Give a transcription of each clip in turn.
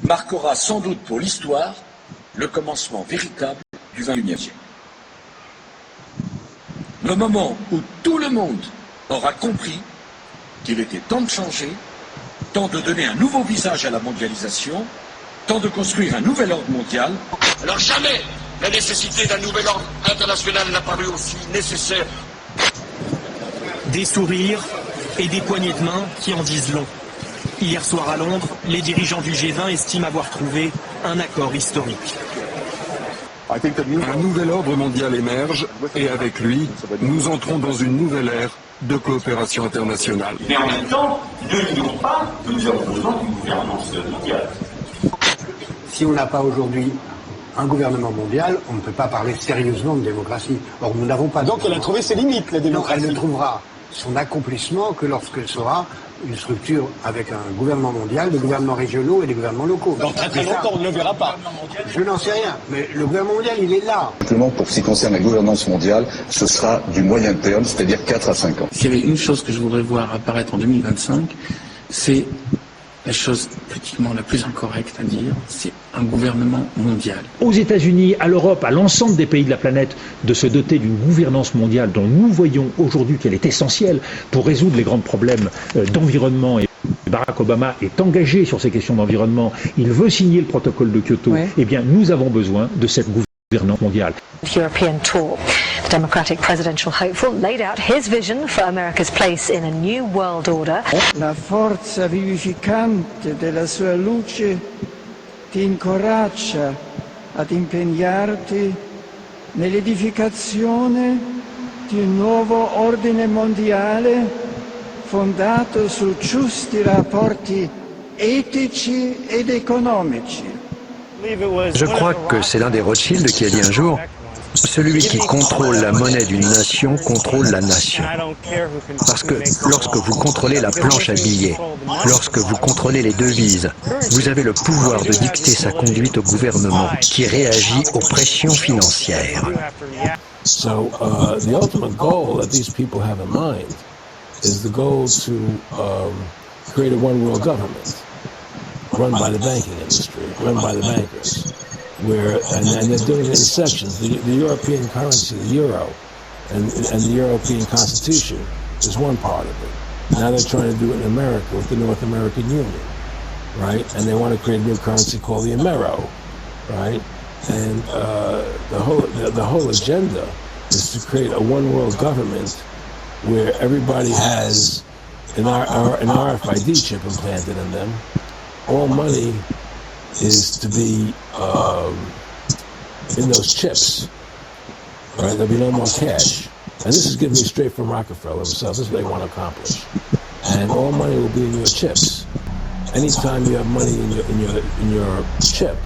marquera sans doute pour l'histoire le commencement véritable du XXIe siècle. Le moment où tout le monde aura compris qu'il était temps de changer, temps de donner un nouveau visage à la mondialisation, temps de construire un nouvel ordre mondial. Alors jamais la nécessité d'un nouvel ordre international n'a paru aussi nécessaire. Des sourires et des poignées de main qui en disent long. Hier soir à Londres, les dirigeants du G20 estiment avoir trouvé un accord historique. Un nouvel ordre mondial émerge et avec lui, nous entrons dans une nouvelle ère de coopération internationale. Mais en même temps, ne nions pas que nous avons besoin d'une gouvernance mondiale. Si on n'a pas aujourd'hui un gouvernement mondial, on ne peut pas parler sérieusement de démocratie. Or, nous n'avons pas. Donc elle a trouvé ses limites, la démocratie. Donc elle ne trouvera son accomplissement que lorsqu'elle sera une structure avec un gouvernement mondial, des gouvernements régionaux et des gouvernements locaux. Dans très longtemps, on ne le verra pas. Je n'en sais rien, mais le gouvernement mondial, il est là. Simplement, pour ce qui concerne la gouvernance mondiale, ce sera du moyen terme, c'est-à-dire 4 à 5 ans. S'il y avait une chose que je voudrais voir apparaître en 2025, c'est la chose politiquement la plus incorrecte à dire, c'est un gouvernement mondial. Aux États-Unis, à l'Europe, à l'ensemble des pays de la planète, de se doter d'une gouvernance mondiale dont nous voyons aujourd'hui qu'elle est essentielle pour résoudre les grands problèmes d'environnement. Et Barack Obama est engagé sur ces questions d'environnement. Il veut signer le protocole de Kyoto. Oui. Eh bien, nous avons besoin de cette gouvernance mondiale. European tour. The Democratic presidential hopeful laid out his vision for America's place in a new world order. La forza vivificante della sua luce ti incoraggia ad impegnarti nell'edificazione di un nuovo ordine mondiale fondato su giusti rapporti etici ed economici. Je crois que c'est l'un des Rothschild qui a dit un jour: celui qui contrôle la monnaie d'une nation contrôle la nation. Parce que lorsque vous contrôlez la planche à billets, lorsque vous contrôlez les devises, vous avez le pouvoir de dicter sa conduite au gouvernement qui réagit aux pressions financières. So the ultimate goal that these people have in mind is the goal to create a one world government run by the banking industry, run by the bankers. And they're doing it in sections. The European currency, the euro, and the European Constitution is one part of it. Now they're trying to do it in America with the North American Union, right? And they want to create a new currency called the Amero, right? And the whole agenda is to create a one world government where everybody has an RFID chip implanted in them. All money is to be in those chips, right? There'll be no more cash. And this is given me straight from Rockefeller himself. This is what they want to accomplish. And all money will be in your chips. Anytime you have money in your chip,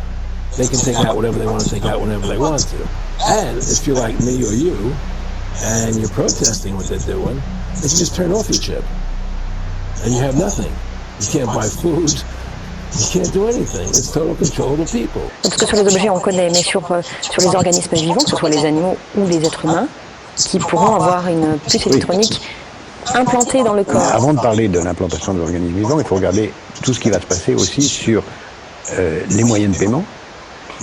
they can take out whatever they want to take out whenever they want to. And if you're like me or you, and you're protesting what they're doing, they can just turn off your chip. And you have nothing. You can't buy food. You can't do anything. It's total control of the people. Parce que sur les objets, on connaît, mais sur les organismes vivants, que ce soit les animaux ou les êtres humains, qui pourront avoir une puce électronique implantée dans le corps. Avant de parler de l'implantation de l'organisme vivant, il faut regarder tout ce qui va se passer aussi sur les moyens de paiement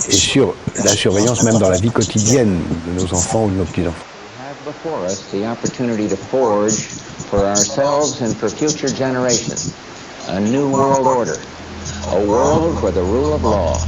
et sur la surveillance même dans la vie quotidienne de nos enfants ou de nos petits-enfants. We have before us the opportunity to forge for ourselves and for future generations a new world order. A world where the rule of law